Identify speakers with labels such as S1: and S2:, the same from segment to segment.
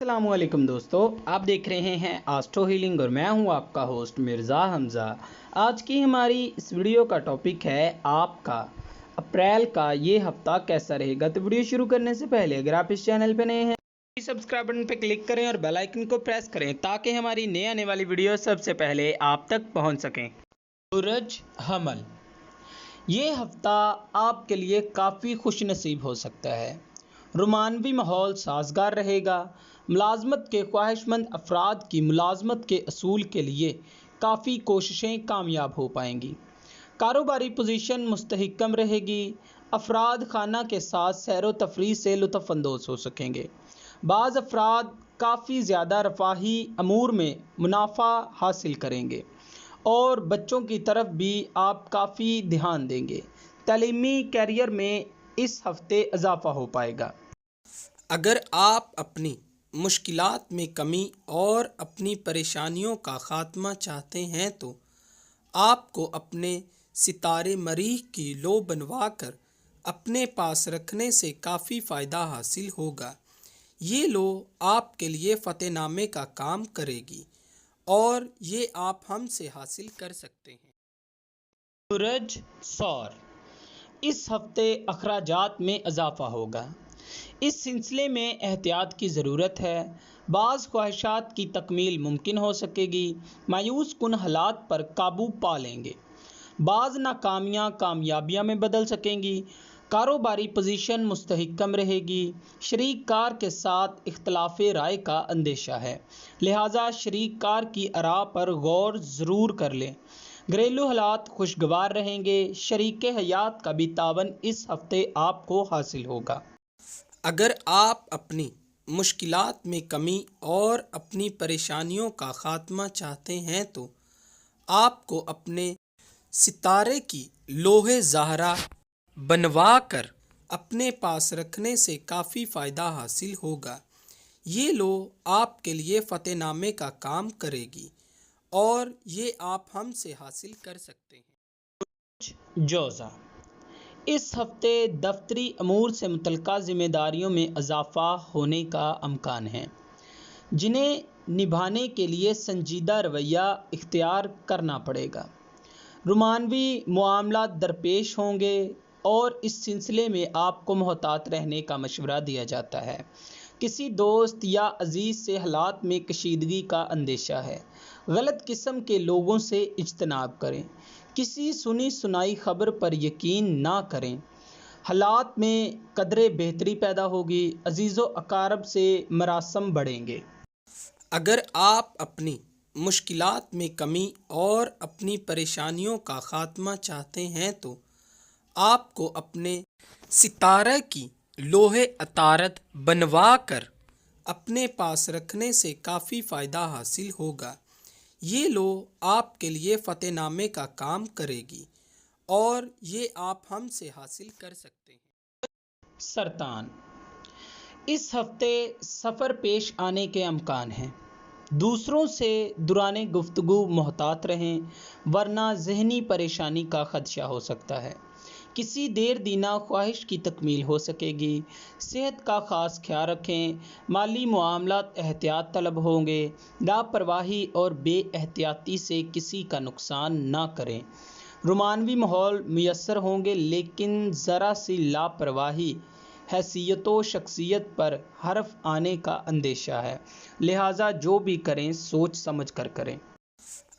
S1: السلام علیکم دوستو، آپ دیکھ رہے ہیں آسٹرو ہیلنگ اور میں ہوں آپ کا ہوسٹ مرزا حمزہ۔ آج کی ہماری اس ویڈیو کا ٹاپک ہے آپ کا اپریل کا یہ ہفتہ کیسا رہے گا۔ تو ویڈیو شروع کرنے سے پہلے اگر آپ اس چینل پہ نئے ہیں سبسکرائب بٹن پہ کلک کریں اور بیل آئیکن کو پریس کریں تاکہ ہماری نئے آنے والی ویڈیو سب سے پہلے آپ تک پہنچ سکیں۔ سورج حمل، یہ ہفتہ آپ کے لیے کافی خوش نصیب ہو سکتا ہے۔ رومانوی ماحول سازگار رہے گا۔ ملازمت کے خواہش مند افراد کی ملازمت کے اصول کے لیے کافی کوششیں کامیاب ہو پائیں گی۔ کاروباری پوزیشن مستحکم رہے گی۔ افراد خانہ کے ساتھ سیر و تفریح سے لطف اندوز ہو سکیں گے۔ بعض افراد کافی زیادہ رفاہی امور میں منافع حاصل کریں گے اور بچوں کی طرف بھی آپ کافی دھیان دیں گے۔ تعلیمی کیریئر میں اس ہفتے اضافہ ہو پائے گا۔
S2: اگر آپ اپنی مشکلات میں کمی اور اپنی پریشانیوں کا خاتمہ چاہتے ہیں تو آپ کو اپنے ستارے مریخ کی لو بنوا کر اپنے پاس رکھنے سے کافی فائدہ حاصل ہوگا۔ یہ لو آپ کے لیے فتح نامے کا کام کرے گی اور یہ آپ ہم سے حاصل کر سکتے ہیں۔
S1: سورج سور، اس ہفتے اخراجات میں اضافہ ہوگا۔ اس سلسلے میں احتیاط کی ضرورت ہے۔ بعض خواہشات کی تکمیل ممکن ہو سکے گی۔ مایوس کن حالات پر قابو پا لیں گے۔ بعض ناکامیاں کامیابیاں میں بدل سکیں گی۔ کاروباری پوزیشن مستحکم رہے گی۔ شریک کار کے ساتھ اختلاف رائے کا اندیشہ ہے، لہذا شریک کار کی آراء پر غور ضرور کر لیں۔ گھریلو حالات خوشگوار رہیں گے۔ شریک حیات کا بھی تعاون اس ہفتے آپ کو حاصل ہوگا۔
S2: اگر آپ اپنی مشکلات میں کمی اور اپنی پریشانیوں کا خاتمہ چاہتے ہیں تو آپ کو اپنے ستارے کی لوح زہرا بنوا کر اپنے پاس رکھنے سے کافی فائدہ حاصل ہوگا۔ یہ لو آپ کے لیے فتح نامے کا کام کرے گی اور یہ آپ ہم سے حاصل کر سکتے ہیں۔
S1: جوزا، اس ہفتے دفتری امور سے متعلقہ ذمہ داریوں میں اضافہ ہونے کا امکان ہے، جنہیں نبھانے کے لیے سنجیدہ رویہ اختیار کرنا پڑے گا۔ رومانوی معاملات درپیش ہوں گے اور اس سلسلے میں آپ کو محتاط رہنے کا مشورہ دیا جاتا ہے۔ کسی دوست یا عزیز سے حالات میں کشیدگی کا اندیشہ ہے۔ غلط قسم کے لوگوں سے اجتناب کریں۔ کسی سنی سنائی خبر پر یقین نہ کریں۔ حالات میں قدرے بہتری پیدا ہوگی۔ عزیز و اقارب سے مراسم بڑھیں گے۔
S2: اگر آپ اپنی مشکلات میں کمی اور اپنی پریشانیوں کا خاتمہ چاہتے ہیں تو آپ کو اپنے ستارے کی لوح عطارد بنوا کر اپنے پاس رکھنے سے کافی فائدہ حاصل ہوگا۔ یہ لو آپ کے لیے فتح نامے کا کام کرے گی اور یہ آپ ہم سے حاصل کر سکتے ہیں۔
S1: سرطان، اس ہفتے سفر پیش آنے کے امکان ہیں۔ دوسروں سے دوران گفتگو محتاط رہیں ورنہ ذہنی پریشانی کا خدشہ ہو سکتا ہے۔ کسی دیر دینہ خواہش کی تکمیل ہو سکے گی۔ صحت کا خاص خیال رکھیں۔ مالی معاملات احتیاط طلب ہوں گے۔ لاپرواہی اور بے احتیاطی سے کسی کا نقصان نہ کریں۔ رومانوی ماحول میسر ہوں گے لیکن ذرا سی لاپرواہی حیثیت و شخصیت پر حرف آنے کا اندیشہ ہے، لہٰذا جو بھی کریں سوچ سمجھ کر کریں۔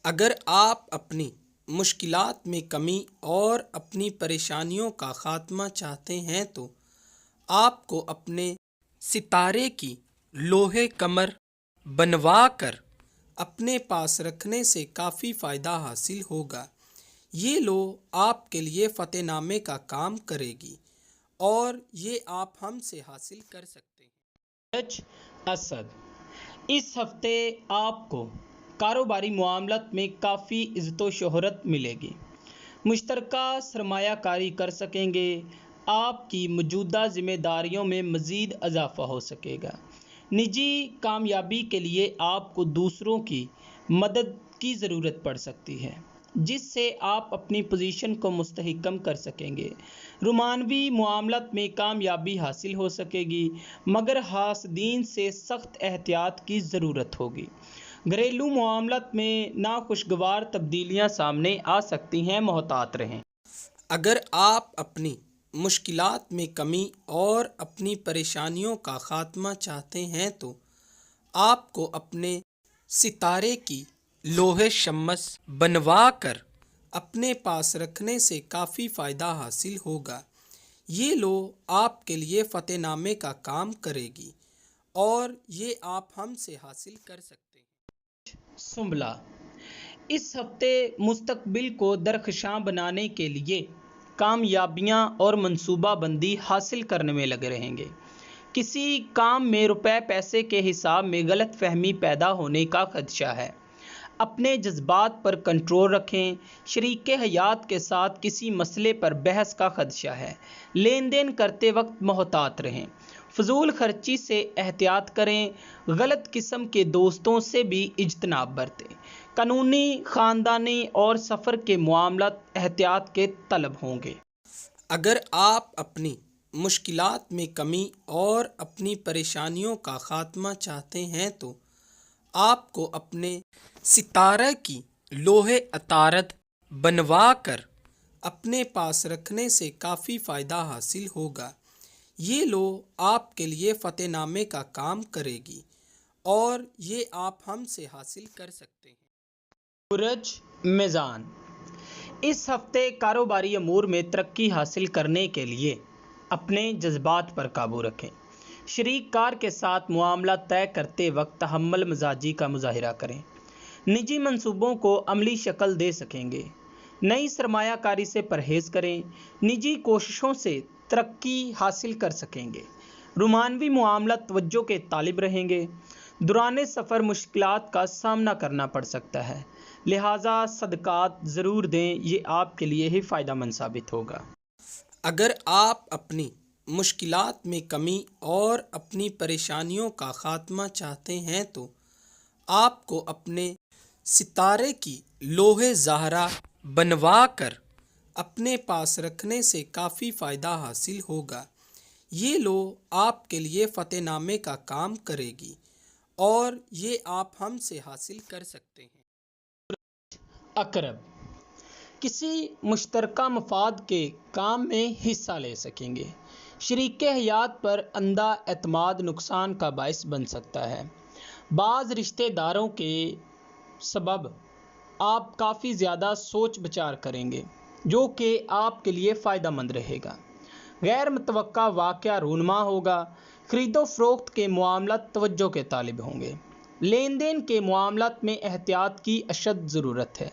S2: اگر آپ اپنی مشکلات میں کمی اور اپنی پریشانیوں کا خاتمہ چاہتے ہیں تو آپ کو اپنے ستارے کی لوح قمر بنوا کر اپنے پاس رکھنے سے کافی فائدہ حاصل ہوگا۔ یہ لو آپ کے لیے فتح نامے کا کام کرے گی اور یہ آپ ہم سے حاصل کر سکتے ہیں۔
S1: سورج اسد، اس ہفتے آپ کو کاروباری معاملات میں کافی عزت و شہرت ملے گی۔ مشترکہ سرمایہ کاری کر سکیں گے۔ آپ کی موجودہ ذمہ داریوں میں مزید اضافہ ہو سکے گا۔ نجی کامیابی کے لیے آپ کو دوسروں کی مدد کی ضرورت پڑ سکتی ہے۔ جس سے آپ اپنی پوزیشن کو مستحکم کر سکیں گے۔ رومانوی معاملات میں کامیابی حاصل ہو سکے گی، مگر حاسدین سے سخت احتیاط کی ضرورت ہوگی۔ گھریلو معاملات میں ناخوشگوار تبدیلیاں سامنے آ سکتی ہیں، محتاط رہیں۔
S2: اگر آپ اپنی مشکلات میں کمی اور اپنی پریشانیوں کا خاتمہ چاہتے ہیں تو آپ کو اپنے ستارے کی لوح شمس بنوا کر اپنے پاس رکھنے سے کافی فائدہ حاصل ہوگا۔ یہ لوح آپ کے لیے فتح نامے کا کام کرے گی اور یہ آپ ہم سے حاصل کر سکتے ہیں۔
S1: سنبلہ اس ہفتے مستقبل کو درخشاں بنانے کے لیے کامیابیاں اور منصوبہ بندی حاصل کرنے میں لگے رہیں گے۔ کسی کام میں روپے پیسے کے حساب میں غلط فہمی پیدا ہونے کا خدشہ ہے۔ اپنے جذبات پر کنٹرول رکھیں۔ شریک حیات کے ساتھ کسی مسئلے پر بحث کا خدشہ ہے۔ لین دین کرتے وقت محتاط رہیں۔ فضول خرچی سے احتیاط کریں۔ غلط قسم کے دوستوں سے بھی اجتناب برتیں۔ قانونی، خاندانی اور سفر کے معاملات احتیاط کے طلب ہوں گے۔
S2: اگر آپ اپنی مشکلات میں کمی اور اپنی پریشانیوں کا خاتمہ چاہتے ہیں تو آپ کو اپنے ستارے کی لوح عطارد بنوا کر اپنے پاس رکھنے سے کافی فائدہ حاصل ہوگا۔ یہ لوح آپ کے لیے فتح نامے کا کام کرے گی اور یہ آپ ہم سے حاصل کر سکتے ہیں۔
S1: برج میزان اس ہفتے کاروباری امور میں ترقی حاصل کرنے کے لیے اپنے جذبات پر قابو رکھیں۔ شریک کار کے ساتھ معاملات طے کرتے وقت تحمل مزاجی کا مظاہرہ کریں۔ نجی منصوبوں کو عملی شکل دے سکیں گے۔ نئی سرمایہ کاری سے پرہیز کریں۔ نجی کوششوں سے ترقی حاصل کر سکیں گے۔ رومانوی معاملات توجہ کے طالب رہیں گے۔ دوران سفر مشکلات کا سامنا کرنا پڑ سکتا ہے، لہٰذا صدقات ضرور دیں، یہ آپ کے لیے ہی فائدہ مند ثابت ہوگا۔
S2: اگر آپ اپنی مشکلات میں کمی اور اپنی پریشانیوں کا خاتمہ چاہتے ہیں تو آپ کو اپنے ستارے کی لوح زہرا بنوا کر اپنے پاس رکھنے سے کافی فائدہ حاصل ہوگا۔ یہ لوح آپ کے لیے فتح نامے کا کام کرے گی اور یہ آپ ہم سے حاصل کر سکتے ہیں۔
S1: عقرب کسی مشترکہ مفاد کے کام میں حصہ لے سکیں گے۔ شریک حیات پر اندھا اعتماد نقصان کا باعث بن سکتا ہے۔ بعض رشتہ داروں کے سبب آپ کافی زیادہ سوچ بچار کریں گے، جو کہ آپ کے لیے فائدہ مند رہے گا۔ غیر متوقع واقعہ رونما ہوگا۔ خرید و فروخت کے معاملات توجہ کے طالب ہوں گے۔ لین دین کے معاملات میں احتیاط کی اشد ضرورت ہے۔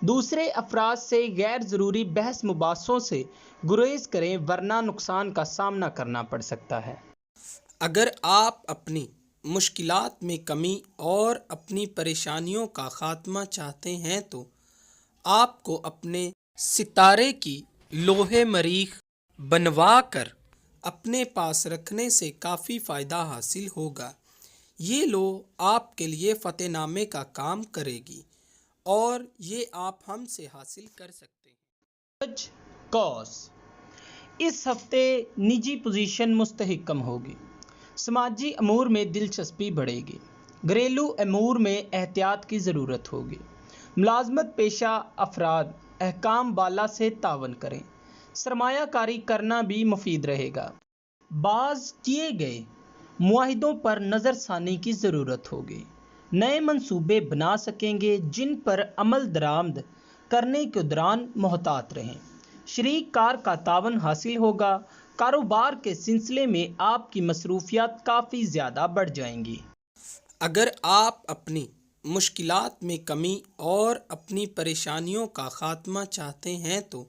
S1: دوسرے افراد سے غیر ضروری بحث مباحثوں سے گریز کریں، ورنہ نقصان کا سامنا کرنا پڑ سکتا ہے۔
S2: اگر آپ اپنی مشکلات میں کمی اور اپنی پریشانیوں کا خاتمہ چاہتے ہیں تو آپ کو اپنے ستارے کی لوح مریخ بنوا کر اپنے پاس رکھنے سے کافی فائدہ حاصل ہوگا۔ یہ لوح آپ کے لیے فتح نامے کا کام کرے گی اور یہ آپ ہم سے حاصل کر سکتے ہیں۔
S1: برج قوس اس ہفتے نجی پوزیشن مستحکم ہوگی۔ سماجی امور میں دلچسپی بڑھے گی۔ گھریلو امور میں احتیاط کی ضرورت ہوگی۔ ملازمت پیشہ افراد احکام بالا سے تعاون کریں۔ سرمایہ کاری کرنا بھی مفید رہے گا۔ بعض کیے گئے معاہدوں پر نظر ثانی کی ضرورت ہوگی۔ نئے منصوبے بنا سکیں گے، جن پر عمل درآمد کرنے کے دوران محتاط رہیں۔ شریک کار کا تعاون حاصل ہوگا۔ کاروبار کے سلسلے میں آپ کی مصروفیات کافی زیادہ بڑھ جائیں گی۔
S2: اگر آپ اپنی مشکلات میں کمی اور اپنی پریشانیوں کا خاتمہ چاہتے ہیں تو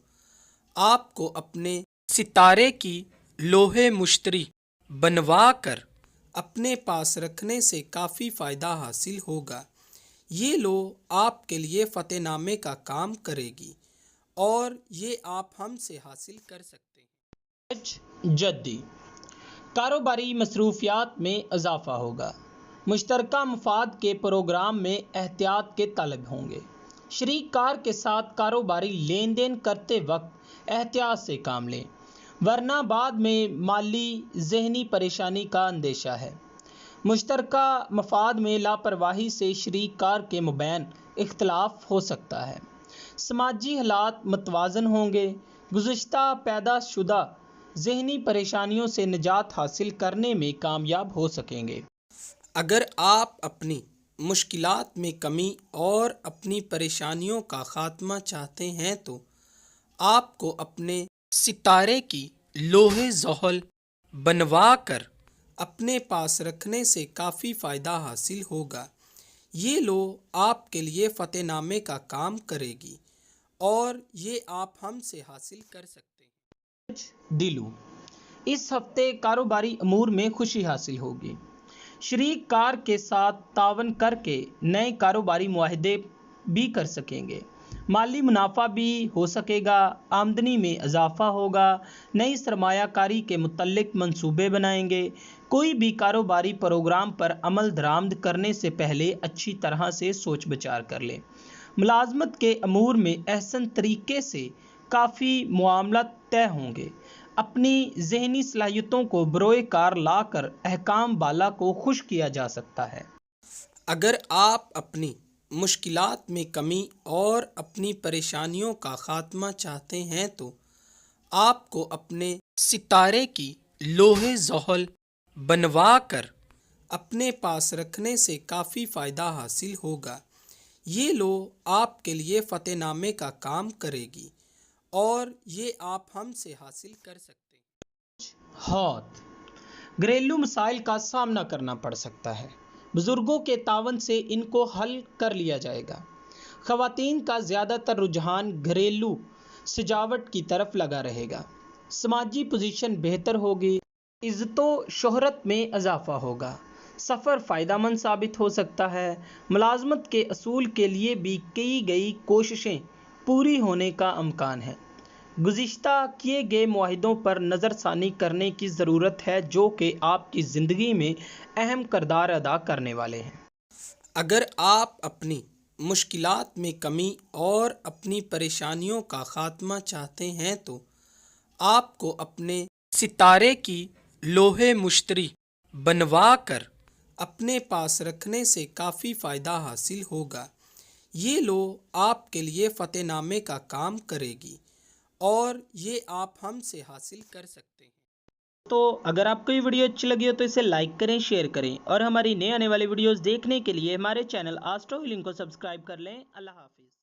S2: آپ کو اپنے ستارے کی لوح مشتری بنوا کر اپنے پاس رکھنے سے کافی فائدہ حاصل ہوگا۔ یہ لوح آپ کے لیے فتح نامے کا کام کرے گی اور یہ آپ ہم سے حاصل کر سکتے ہیں۔
S1: جدی کاروباری مصروفیات میں اضافہ ہوگا۔ مشترکہ مفاد کے پروگرام میں احتیاط کے طالب ہوں گے۔ شریک کار کے ساتھ کاروباری لین دین کرتے وقت احتیاط سے کام لیں، ورنہ بعد میں مالی ذہنی پریشانی کا اندیشہ ہے۔ مشترکہ مفاد میں لاپرواہی سے شریک کار کے مابین اختلاف ہو سکتا ہے، سماجی حالات متوازن ہوں گے، گزشتہ پیدا شدہ ذہنی پریشانیوں سے نجات حاصل کرنے میں کامیاب ہو سکیں گے۔
S2: اگر آپ اپنی مشکلات میں کمی اور اپنی پریشانیوں کا خاتمہ چاہتے ہیں تو آپ کو اپنے ستارے کی لوح زحل بنوا کر اپنے پاس رکھنے سے کافی فائدہ حاصل ہوگا۔ یہ لوح آپ کے لیے فتح نامے کا کام کرے گی اور یہ آپ ہم سے حاصل کر سکتے ہیں۔
S1: دلو، اس ہفتے کاروباری امور میں خوشی حاصل ہوگی۔ شریک کار کے ساتھ تعاون کر کے نئے کاروباری معاہدے بھی کر سکیں گے، مالی منافع بھی ہو سکے گا، آمدنی میں اضافہ ہوگا، نئی سرمایہ کاری کے متعلق منصوبے بنائیں گے۔ کوئی بھی کاروباری پروگرام پر عمل درآمد کرنے سے پہلے اچھی طرح سے سوچ بچار کر لیں۔ ملازمت کے امور میں احسن طریقے سے کافی معاملات طے ہوں گے۔ اپنی ذہنی صلاحیتوں کو بروئے کار لا کر احکام بالا کو خوش کیا جا سکتا ہے۔
S2: اگر آپ اپنی مشکلات میں کمی اور اپنی پریشانیوں کا خاتمہ چاہتے ہیں تو آپ کو اپنے ستارے کی لوح زحل بنوا کر اپنے پاس رکھنے سے کافی فائدہ حاصل ہوگا۔ یہ لوح آپ کے لیے فتح نامے کا کام کرے گی اور یہ آپ ہم سے حاصل کر سکتے ہیں۔
S1: ہاتھ، گھریلو مسائل کا سامنا کرنا پڑ سکتا ہے، بزرگوں کے تعاون سے ان کو حل کر لیا جائے گا۔ خواتین کا زیادہ تر رجحان گھریلو سجاوٹ کی طرف لگا رہے گا، سماجی پوزیشن بہتر ہوگی، عزت و شہرت میں اضافہ ہوگا، سفر فائدہ مند ثابت ہو سکتا ہے۔ ملازمت کے اصول کے لیے بھی کی گئی کوششیں پوری ہونے کا امکان ہے۔ گزشتہ کیے گئے معاہدوں پر نظر ثانی کرنے کی ضرورت ہے جو کہ آپ کی زندگی میں اہم کردار ادا کرنے والے ہیں۔
S2: اگر آپ اپنی مشکلات میں کمی اور اپنی پریشانیوں کا خاتمہ چاہتے ہیں تو آپ کو اپنے ستارے کی لوح مشتری بنوا کر اپنے پاس رکھنے سے کافی فائدہ حاصل ہوگا۔ یہ لوح آپ کے لیے فتح نامے کا کام کرے گی اور یہ آپ ہم سے حاصل کر سکتے ہیں۔
S1: تو اگر آپ کو یہ ویڈیو اچھی لگی ہو تو اسے لائک کریں، شیئر کریں اور ہماری نئے آنے والی ویڈیوز دیکھنے کے لیے ہمارے چینل آسٹرو ہیلنگ کو سبسکرائب کر لیں۔ اللہ حافظ۔